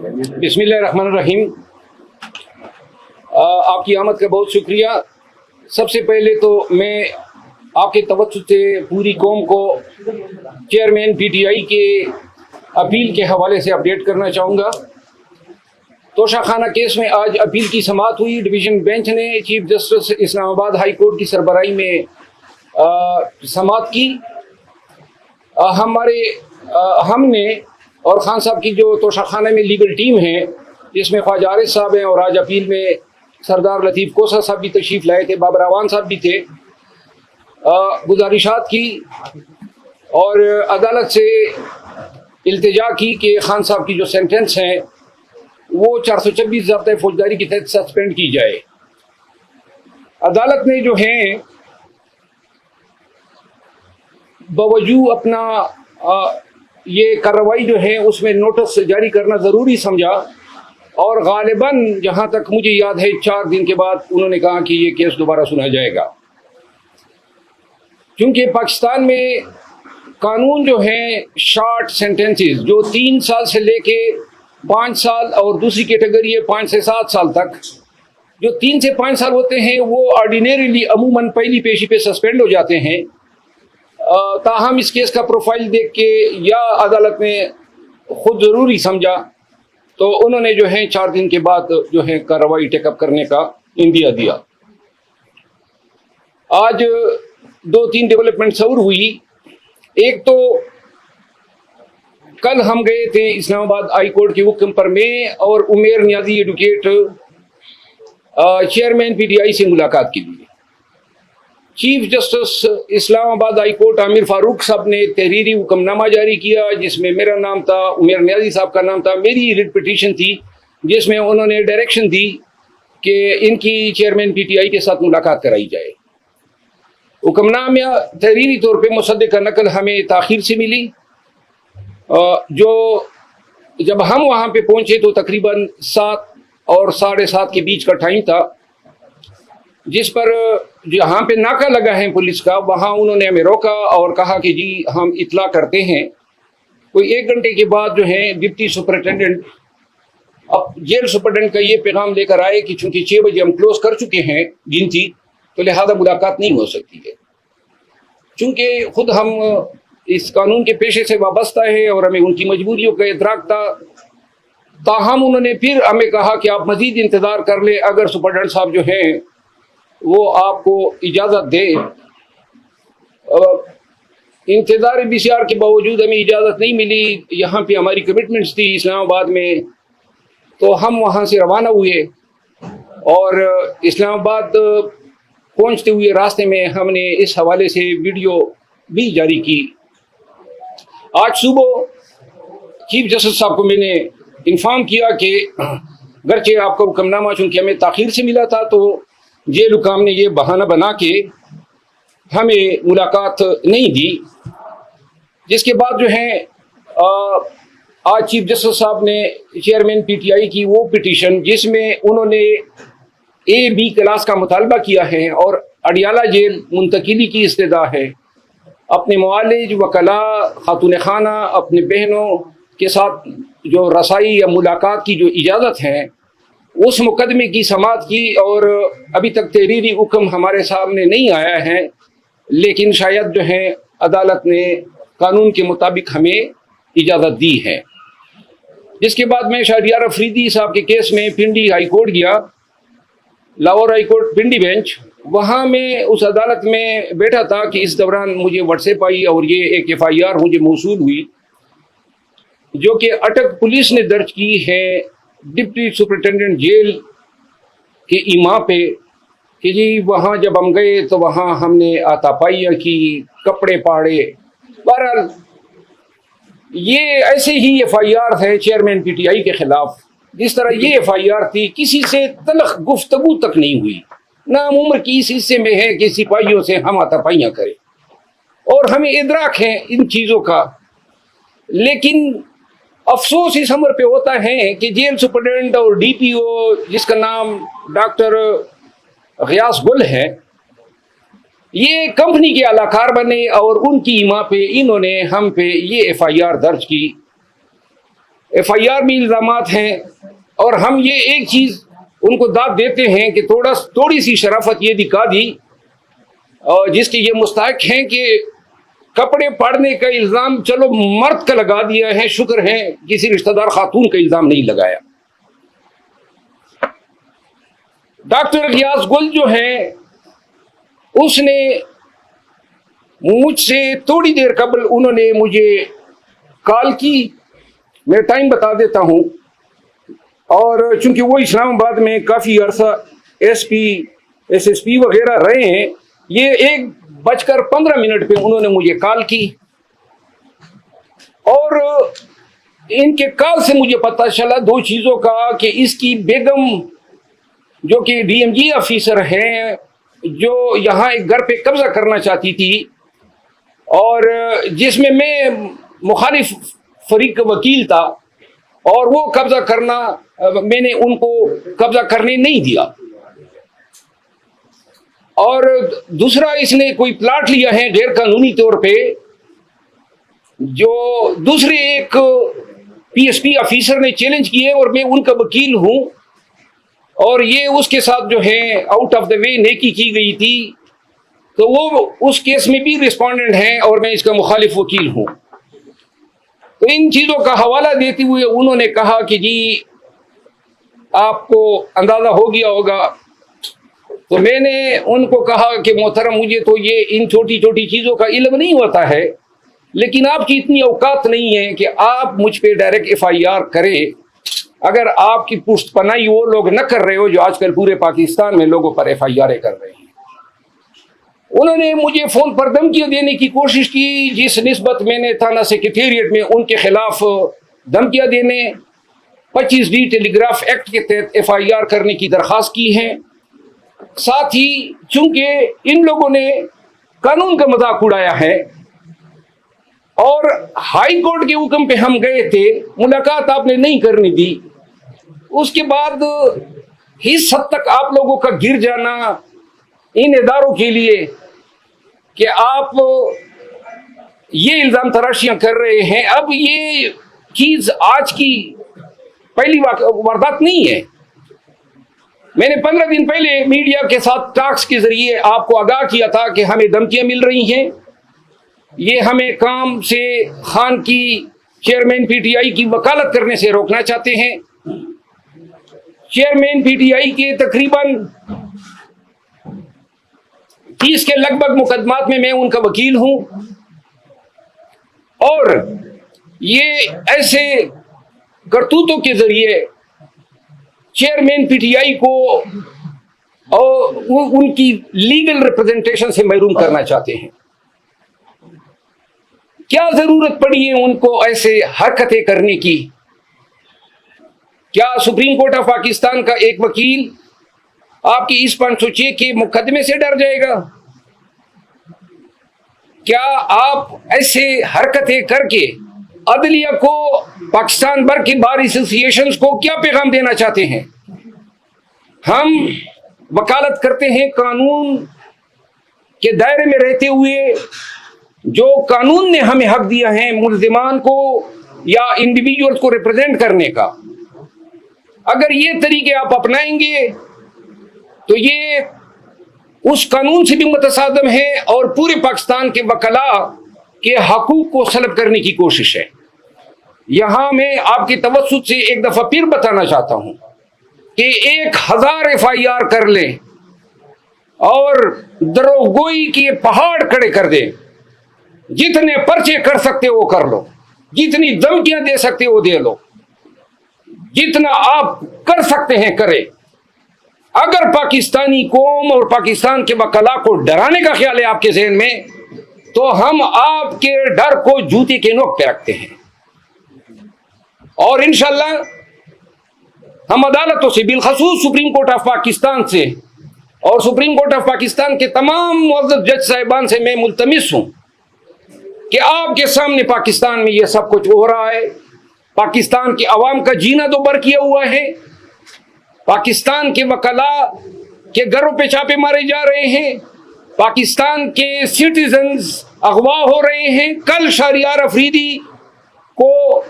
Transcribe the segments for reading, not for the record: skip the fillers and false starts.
بسم اللہ الرحمن الرحیم. آپ کی آمد کا بہت شکریہ. سب سے پہلے تو میں آپ کے توسط سے پوری قوم کو چیئرمین پی ٹی آئی کے اپیل کے حوالے سے اپڈیٹ کرنا چاہوں گا. توشہ خانہ کیس میں آج اپیل کی سماعت ہوئی. ڈویژن بینچ نے چیف جسٹس اسلام آباد ہائی کورٹ کی سربراہی میں سماعت کی. ہم نے اور خان صاحب کی جو توشہ خانہ میں لیگل ٹیم ہے، جس میں خواجہ عارض صاحب ہیں، اور آج اپیل میں سردار لطیف کوسہ صاحب بھی تشریف لائے تھے، بابر اعوان صاحب بھی تھے، گزارشات کی اور عدالت سے التجا کی کہ خان صاحب کی جو سینٹنس ہیں وہ 426 ضابطۂ فوجداری کے تحت سسپینڈ کی جائے. عدالت نے جو ہیں باوجود اپنا یہ کارروائی جو ہے اس میں نوٹس جاری کرنا ضروری سمجھا، اور غالباً جہاں تک مجھے یاد ہے 4 دن کے بعد انہوں نے کہا کہ یہ کیس دوبارہ سنا جائے گا. کیونکہ پاکستان میں قانون جو ہیں شارٹ سینٹنسز جو 3 سال سے لے کے 5 سال اور دوسری کیٹیگری ہے 5 سے 7 سال تک، جو 3 سے 5 سال ہوتے ہیں وہ آرڈینریلی عموماً پہلی پیشی پہ سسپینڈ ہو جاتے ہیں. تاہم اس کیس کا پروفائل دیکھ کے یا عدالت نے خود ضروری سمجھا تو انہوں نے جو ہے 4 دن کے بعد جو ہے کارروائی ٹیک اپ کرنے کا اندیا دیا. آج 2-3 ڈیولپمنٹ ضرور ہوئی. ایک تو کل ہم گئے تھے اسلام آباد ہائی کورٹ کے حکم پر، میں اور Umair Niazi advocate chairman P T I سے ملاقات کے لیے. چیف جسٹس اسلام آباد ہائی کورٹ عامر فاروق صاحب نے تحریری حکم نامہ جاری کیا جس میں میرا نام تھا، عمیر نیازی صاحب کا نام تھا. میری ریٹ پٹیشن تھی جس میں انہوں نے ڈائریکشن دی کہ ان کی چیئرمین پی ٹی آئی کے ساتھ ملاقات کرائی جائے. حکم نامہ تحریری طور پہ مصدق کا نقل ہمیں تاخیر سے ملی. جو جب ہم وہاں پہ پہنچے تو تقریباً 7 اور 7:30 کے بیچ کا ٹائم تھا، جس پر جہاں پہ ناکہ لگا ہے پولیس کا وہاں انہوں نے ہمیں روکا اور کہا کہ جی ہم اطلاع کرتے ہیں. کوئی 1 گھنٹے کے بعد جو ہے ڈپٹی سپرنٹینڈنٹ اب جیل سپرنٹینڈنٹ کا یہ پیغام لے کر آئے کہ چونکہ 6 بجے ہم کلوز کر چکے ہیں گنتی، تو لہذا ملاقات نہیں ہو سکتی ہے. چونکہ خود ہم اس قانون کے پیشے سے وابستہ ہے اور ہمیں ان کی مجبوریوں کا ادراک تھا، تاہم انہوں نے پھر ہمیں کہا کہ آپ مزید انتظار کر لیں، اگر سپرنٹینڈنٹ صاحب جو ہیں وہ آپ کو اجازت دے. انتظار بسیار کے باوجود ہمیں اجازت نہیں ملی. یہاں پہ ہماری کمٹمنٹس تھی اسلام آباد میں، تو ہم وہاں سے روانہ ہوئے اور اسلام آباد پہنچتے ہوئے راستے میں ہم نے اس حوالے سے ویڈیو بھی جاری کی. آج صبح چیف جسٹس صاحب کو میں نے انفارم کیا کہ گرچہ آپ کا حکم نامہ چونکہ ہمیں تاخیر سے ملا تھا تو جیل حکام نے یہ بہانہ بنا کے ہمیں ملاقات نہیں دی. جس کے بعد جو ہے آج چیف جسٹس صاحب نے چیئرمین پی ٹی آئی کی وہ پٹیشن جس میں انہوں نے A-B کلاس کا مطالبہ کیا ہے اور اڈیالہ جیل منتقلی کی استدعا ہے، اپنے معالج، وکلاء، خاتون خانہ، اپنے بہنوں کے ساتھ جو رسائی یا ملاقات کی جو اجازت ہے اس مقدمے کی سماعت کی. اور ابھی تک تحریری حکم ہمارے سامنے نہیں آیا ہے، لیکن شاید جو ہے عدالت نے قانون کے مطابق ہمیں اجازت دی ہے. جس کے بعد میں شہریار افریدی صاحب کے کیس میں پنڈی ہائی کورٹ گیا، Lahore high court Pindi bench. وہاں میں اس عدالت میں بیٹھا تھا کہ اس دوران مجھے واٹس ایپ آئی اور یہ ایک FIR مجھے موصول ہوئی جو کہ اٹک پولیس نے درج کی ہے ڈپٹی سپرنٹینڈنٹ جیل کے ایما پہ کہ جی وہاں جب ہم گئے تو وہاں ہم نے آتا پائیاں کی، کپڑے پاڑے. بہرحال یہ ایسے ہی FIR ہے چیئرمین پی ٹی آئی کے خلاف. جس طرح یہ FIR تھی کسی سے تلخ گفتگو تک نہیں ہوئی، نہ عمر کی اس حصے میں ہے کہ سپاہیوں سے ہم آتا پائیاں کریں، اور ہمیں ادراک ہے ان چیزوں کا. لیکن افسوس اس عمر پہ ہوتا ہے کہ جیل سپرنٹینڈنٹ اور DPO جس کا نام ڈاکٹر غیاث گل ہے، یہ کمپنی کے اعلی کار بنے اور ان کی ایما پہ انہوں نے ہم پہ یہ FIR درج کی. FIR میں الزامات ہیں، اور ہم یہ ایک چیز ان کو داد دیتے ہیں کہ تھوڑی سی شرافت یہ دکھا دی، جس کے یہ مستحق ہیں کہ کپڑے پاڑنے کا الزام چلو مرد کا لگا دیا ہے، شکر ہے کسی رشتہ دار خاتون کا الزام نہیں لگایا۔ ڈاکٹر غیاث گل جو ہیں، اس نے مجھ سے تھوڑی دیر قبل انہوں نے مجھے کال کی، میں ٹائم بتا دیتا ہوں، اور چونکہ وہ اسلام آباد میں کافی عرصہ SP SSP وغیرہ رہے ہیں، یہ 1:15 پہ انہوں نے مجھے کال کی، اور ان کے کال سے مجھے پتہ چلا دو چیزوں کا، کہ اس کی بیگم جو کہ DMG آفیسر ہیں، جو یہاں ایک گھر پہ قبضہ کرنا چاہتی تھی، اور جس میں مخالف فریق کا وکیل تھا، اور وہ قبضہ کرنا میں نے ان کو قبضہ کرنے نہیں دیا، اور دوسرا اس نے کوئی پلاٹ لیا ہے غیر قانونی طور پہ، جو دوسرے ایک PSP آفیسر نے چیلنج کیے، اور میں ان کا وکیل ہوں، اور یہ اس کے ساتھ جو ہے آؤٹ آف دا وے نیکی کی گئی تھی، تو وہ اس کیس میں بھی رسپونڈنٹ ہیں، اور میں اس کا مخالف وکیل ہوں۔ تو ان چیزوں کا حوالہ دیتے ہوئے انہوں نے کہا کہ جی آپ کو اندازہ ہو گیا ہوگا، تو میں نے ان کو کہا کہ محترم مجھے تو یہ ان چھوٹی چھوٹی چیزوں کا علم نہیں ہوتا ہے، لیکن آپ کی اتنی اوقات نہیں ہے کہ آپ مجھ پہ ڈائریکٹ FIR کریں، اگر آپ کی پشت پناہی وہ لوگ نہ کر رہے ہو جو آج کل پورے پاکستان میں لوگوں پر FIR کر رہے ہیں۔ انہوں نے مجھے فون پر دھمکیاں دینے کی کوشش کی، جس نسبت میں نے تھانہ سیکریٹریٹ میں ان کے خلاف دھمکیاں دینے 25D ٹیلی گراف ایکٹ کے تحت FIR کرنے کی درخواست کی ہے۔ ساتھ ہی چونکہ ان لوگوں نے قانون کا مذاق اڑایا ہے، اور ہائی کورٹ کے حکم پہ ہم گئے تھے، ملاقات آپ نے نہیں کرنی دی، اس کے بعد اس حد تک آپ لوگوں کا گر جانا ان اداروں کے لیے کہ آپ یہ الزام تراشیاں کر رہے ہیں، اب یہ چیز آج کی پہلی واردات نہیں ہے۔ میں نے 15 دن پہلے میڈیا کے ساتھ ٹاکس کے ذریعے آپ کو آگاہ کیا تھا کہ ہمیں دھمکیاں مل رہی ہیں، یہ ہمیں کام سے خان کی چیئرمین PTI کی وکالت کرنے سے روکنا چاہتے ہیں۔ چیئرمین PTI کے تقریباً 30 کے لگ بھگ مقدمات میں ان کا وکیل ہوں، اور یہ ایسے کرتوتوں کے ذریعے چیئرمین PTI کو اور ان کی لیگل ریپرزنٹیشن سے محروم کرنا چاہتے ہیں۔ کیا ضرورت پڑی ہے ان کو ایسے حرکتیں کرنے کی؟ کیا سپریم کورٹ آف پاکستان کا ایک وکیل آپ کی اس 506 کے مقدمے سے ڈر جائے گا؟ کیا آپ ایسے حرکتیں کر کے عدلیہ کو، پاکستان بھر کے بار ایسوسی ایشنز کو کیا پیغام دینا چاہتے ہیں؟ ہم وکالت کرتے ہیں قانون کے دائرے میں رہتے ہوئے، جو قانون نے ہمیں حق دیا ہے ملزمان کو یا انڈیویجولز کو ریپرزینٹ کرنے کا۔ اگر یہ طریقے آپ اپنائیں گے تو یہ اس قانون سے بھی متصادم ہے، اور پورے پاکستان کے وکلاء کے حقوق کو سلب کرنے کی کوشش ہے۔ یہاں میں آپ کی توسط سے ایک دفعہ پھر بتانا چاہتا ہوں کہ 1000 FIR کر لیں اور دروغگوئی کے پہاڑ کھڑے کر دیں، جتنے پرچے کر سکتے وہ کر لو، جتنی دھمکیاں دے سکتے وہ دے لو، جتنا آپ کر سکتے ہیں کریں۔ اگر پاکستانی قوم اور پاکستان کے وکلاء کو ڈرانے کا خیال ہے آپ کے ذہن میں، تو ہم آپ کے ڈر کو جوتے کے نوک پہ رکھتے ہیں، اور انشاءاللہ ہم عدالتوں سے، بالخصوص سپریم کورٹ آف پاکستان سے اور سپریم کورٹ آف پاکستان کے تمام معزز جج صاحبان سے میں ملتمس ہوں کہ آپ کے سامنے پاکستان میں یہ سب کچھ ہو رہا ہے، پاکستان کے عوام کا جینا دوبر کیا ہوا ہے، پاکستان کے وکلاء کے گھروں پہ چھاپے مارے جا رہے ہیں، پاکستان کے سٹیزنز اغوا ہو رہے ہیں۔ کل شہریار افریدی کو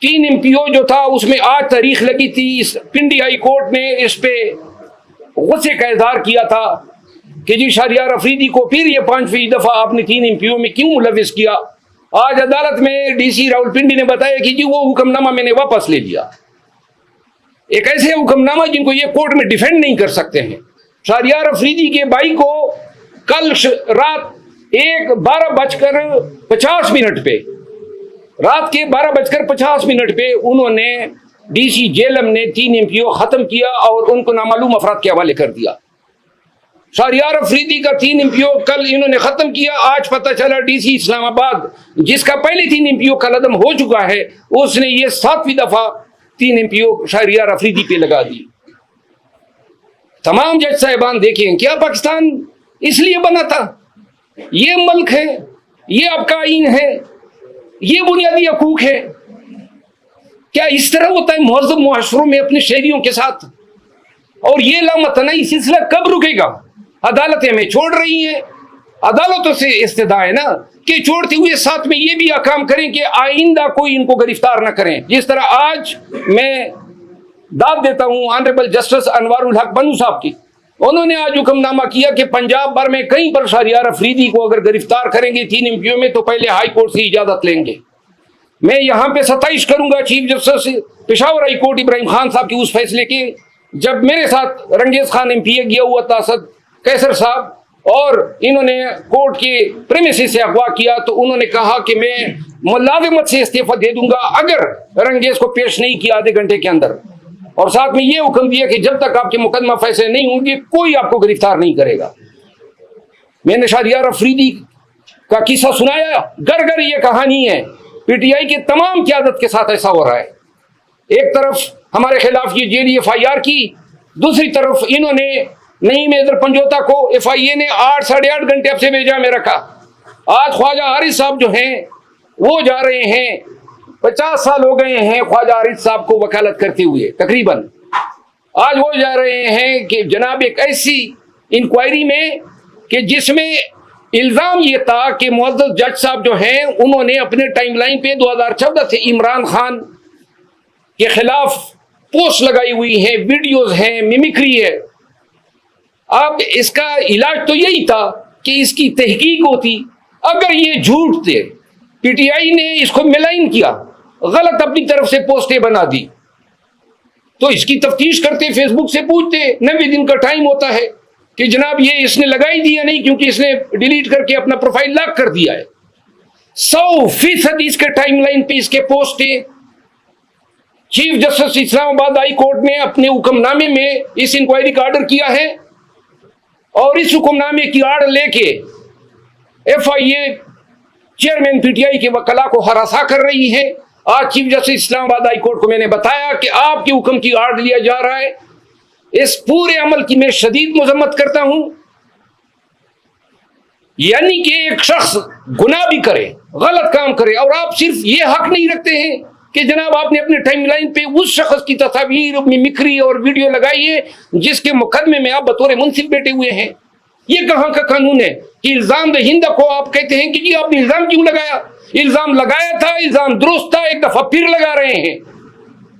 3 MP جو تھا اس میں آج تاریخ لگی تھی. اس پنڈی ہائی کورٹ نے اس پہ غصے کا اظہار کیا تھا کہ جی شہریار افریدی کو پھر یہ 5ویں دفعہ آپ نے 3 MP میں کیوں ملوث کیا. آج عدالت میں ڈی سی راول پنڈی نے بتایا کہ جی وہ حکم نامہ میں نے واپس لے لیا. ایک ایسے حکم نامہ جن کو یہ کورٹ میں ڈیفینڈ نہیں کر سکتے ہیں. شہریار افریدی کے بھائی کو کل رات 12:50 پہ رات کے 12:50 پہ انہوں نے ڈی سی جیلم نے 3 MP ختم کیا اور ان کو نامعلوم افراد کے حوالے کر دیا. شہریار افریدی کا 3 MP کل انہوں نے ختم کیا. آج پتہ چلا ڈی سی اسلام آباد جس کا پہلے 3 MP کا عدم ہو چکا ہے اس نے یہ 7ویں دفعہ 3 MP شہریار افریدی پہ لگا دی. تمام جج صاحبان دیکھیں, کیا پاکستان اس لیے بنا تھا؟ یہ ملک ہے, یہ آپ کا آئین ہے, یہ بنیادی حقوق ہے. کیا اس طرح ہوتا ہے مہذب معاشروں میں اپنے شہریوں کے ساتھ؟ اور یہ لامتناہی سلسلہ کب رکے گا؟ عدالتیں ہمیں چھوڑ رہی ہیں, عدالتوں سے استدعا ہے نا کہ چھوڑتے ہوئے ساتھ میں یہ بھی احکام کریں کہ آئندہ کوئی ان کو گرفتار نہ کریں. جس طرح آج میں داد دیتا ہوں آنریبل جسٹس انوار الحق بنو صاحب کی, انہوں نے آج حکم نامہ کیا کہ پنجاب بھر میں کہیں پر شہریار افریدی کو اگر گرفتار کریں گے 3 MP میں تو پہلے ہائی کورٹ سے اجازت لیں گے. میں یہاں پہ ستائش کروں گا chief justice Peshawar high court Ibrahim Khan صاحب کی اس فیصلے کے, جب میرے ساتھ رنگیز خان MP گیا ہوا تھا, اسد کیسر صاحب, اور انہوں نے کورٹ کے پریمیسز سے اغوا کیا تو انہوں نے کہا کہ میں ملازمت سے استعفیٰ دے دوں گا اگر رنگیز کو پیش نہیں کیا آدھے گھنٹے کے اندر, اور ساتھ میں یہ حکم دیا کہ جب تک آپ کے مقدمہ فیصلے نہیں ہوں گے کوئی آپ کو گرفتار نہیں کرے گا. میں نے شہریار افریدی کا قصہ سنایا, گر گر یہ کہانی ہے. PTI کے تمام قیادت کے ساتھ ایسا ہو رہا ہے. ایک طرف ہمارے خلاف یہ جیلی FIR کی, دوسری طرف انہوں نے نعیم حیدر پنجوتا کو FIA نے 8-8.5 گھنٹے اب سے بھیجا میں رکھا. آج خواجہ حارث صاحب جو ہیں وہ جا رہے ہیں, 50 سال ہو گئے ہیں خواجہ حارث صاحب کو وکالت کرتے ہوئے تقریباً. آج وہ جا رہے ہیں کہ جناب ایک ایسی انکوائری میں کہ جس میں الزام یہ تھا کہ معزز جج صاحب جو ہیں انہوں نے اپنے ٹائم لائن پہ 2014 سے عمران خان کے خلاف پوسٹ لگائی ہوئی ہیں, ویڈیوز ہیں, میمکری ہے. اب اس کا علاج تو یہی تھا کہ اس کی تحقیق ہوتی. اگر یہ جھوٹ تھے, PTI نے اس کو ملائن کیا, غلط اپنی طرف سے پوسٹیں بنا دی, تو اس کی تفتیش کرتے, فیس بک سے پوچھتے, 90 دن کا ٹائم ہوتا ہے کہ جناب یہ اس نے لگائی دیا نہیں کیونکہ اس نے ڈیلیٹ کر کے اپنا پروفائل لاک کر دیا ہے. 100% اس کے ٹائم لائن پہ اس کے پوسٹیں. چیف جسٹس اسلام آباد ہائی کورٹ نے اپنے حکم نامے میں اس انکوائری کا آرڈر کیا ہے, اور اس حکم نامے کی آڑ لے کے FIA چیئرمین PTI کے وکلا کو ہراساں کر رہی ہے. آج چیف جسٹس اسلام آباد ہائی کورٹ کو میں نے بتایا کہ آپ کے حکم کی آڑ لیا جا رہا ہے. اس پورے عمل کی میں شدید مذمت کرتا ہوں. یعنی کہ ایک شخص گناہ بھی کرے, غلط کام کرے, اور آپ صرف یہ حق نہیں رکھتے ہیں کہ جناب آپ نے اپنے ٹائم لائن پہ اس شخص کی تصاویر, مکری اور ویڈیو لگائی ہے جس کے مقدمے میں آپ بطور منصف بیٹھے ہوئے ہیں. یہ کہاں کا قانون ہے کہ الزام دہندہ کو آپ کہتے ہیں کہ جی آپ نے الزام کیوں لگایا؟ الزام لگایا تھا, الزام درست تھا, ایک دفعہ پھر لگا رہے ہیں,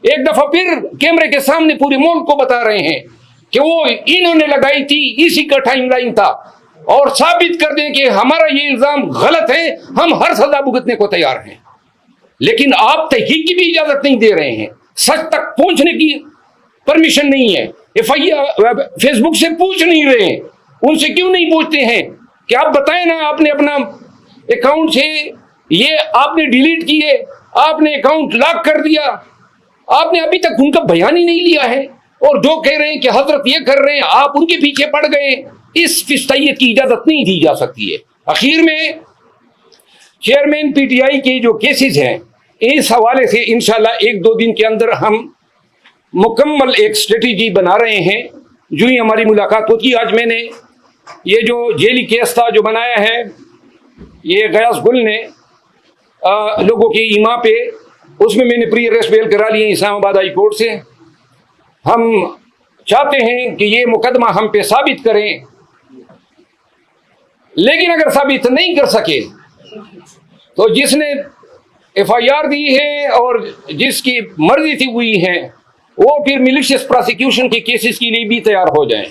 ایک دفعہ پھر کیمرے کے سامنے پورے ملک کو بتا رہے ہیں کہ وہ انہوں نے لگائی تھی, اسی کا ٹائم لائن تھا, اور ثابت کر دیں کہ ہمارا یہ الزام غلط ہے, ہم ہر سزا بھگتنے کو تیار ہیں. لیکن آپ تحقیق کی بھی اجازت نہیں دے رہے ہیں, سچ تک پہنچنے کی پرمیشن نہیں ہے. FIA فیس بک سے پوچھ نہیں رہے ہیں, ان سے کیوں نہیں پوچھتے ہیں کہ آپ بتائیں نا, آپ نے اپنا اکاؤنٹ سے یہ آپ نے ڈیلیٹ کیے, آپ نے اکاؤنٹ لاک کر دیا, آپ نے ابھی تک ان کا بیان ہی نہیں لیا ہے, اور جو کہہ رہے ہیں کہ حضرت یہ کر رہے ہیں آپ ان کے پیچھے پڑ گئے. اس فستائیت کی اجازت نہیں دی جا سکتی ہے. اخیر میں چیئرمین PTI کے جو کیسز ہیں اس حوالے سے انشاءاللہ 1-2 دن کے اندر ہم مکمل ایک اسٹریٹجی بنا رہے ہیں. جو ہی ہماری ملاقات ہوتی, آج میں نے یہ جو جیلی کیس تھا جو بنایا ہے یہ غیاث گل نے لوگوں کی ایما پہ, اس میں نے پری اریسٹ بیل کرا لی ہے اسلام آباد ہائی کورٹ سے. ہم چاہتے ہیں کہ یہ مقدمہ ہم پہ ثابت کریں, لیکن اگر ثابت نہیں کر سکے تو جس نے FIR دی ہے اور جس کی مرضی تھی ہوئی ہیں وہ پھر ملیشیس پروسیکیوشن کے کیسز کے لیے بھی تیار ہو جائیں.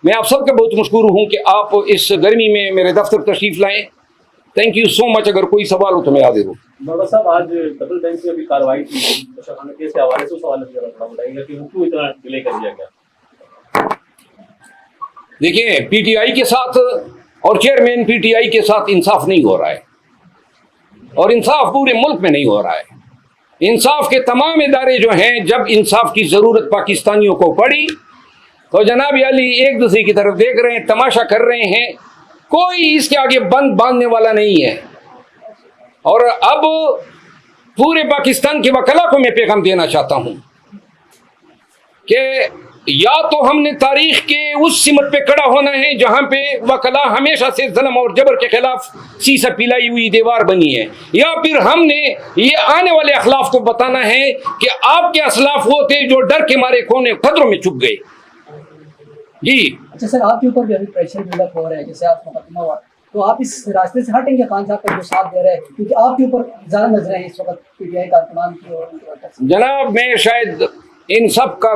میں آپ سب کا بہت مشکور ہوں کہ آپ اس گرمی میں میرے دفتر تشریف لائیں. تھینک یو سو مچ. اگر کوئی سوال ہو تو میں حاضر ہوں. بابا صاحب آج ڈبل بینچ میں بھی کارروائی کی شاہانہ کیس کے حوالے سے اس حوالے سے ذرا بتائیے گا کہ وہ کیوں اتنا ڈیلے کر دیا گیا؟ دیکھیں PTI کے ساتھ اور چیئرمین PTI کے ساتھ انصاف نہیں ہو رہا ہے اور انصاف پورے ملک میں نہیں ہو رہا ہے. انصاف کے تمام ادارے جو ہیں جب انصاف کی ضرورت پاکستانیوں کو پڑی تو جناب علی ایک دوسرے کی طرف دیکھ رہے ہیں, تماشا کر رہے ہیں. کوئی اس کے آگے بند باندھنے والا نہیں ہے. اور اب پورے پاکستان کے وکلا کو میں پیغام دینا چاہتا ہوں کہ یا تو ہم نے تاریخ کے اس سمت پہ کھڑا ہونا ہے جہاں پہ وکلا ہمیشہ سے ظلم اور جبر کے خلاف سیسا پلائی ہوئی دیوار بنی ہے, یا پھر ہم نے یہ آنے والے اخلاف کو بتانا ہے کہ آپ کے اسلاف وہ تھے جو ڈر کے مارے کونے خطروں میں چھپ گئے. جی اچھا سر, آپ کے اوپر بھی ابھی پریشر بلڈ اپ ہو رہا ہے, جیسے آپ مقدمہ ہوا, تو آپ اس راستے سے ہٹیں گے خان صاحب کا جو ساتھ دے رہے ہیں, کیونکہ آپ کے اوپر زیادہ نظریں ہیں اس وقت PTI کارکنان کی اور جناب میں شاید ان سب کا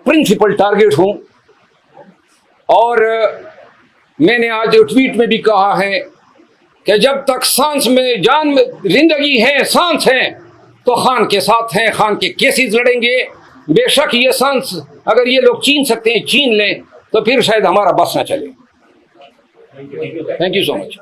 پرنسپل ٹارگیٹ ہوں, اور میں نے آج ٹویٹ میں بھی کہا ہے کہ جب تک سانس میں جان میں زندگی ہے, سانس ہے, تو خان کے ساتھ ہیں, خان کے کیسز لڑیں گے. بے شک یہ سانس اگر یہ لوگ چھین سکتے ہیں چھین لیں تو پھر شاید ہمارا بس نہ چلے. Thank you so much.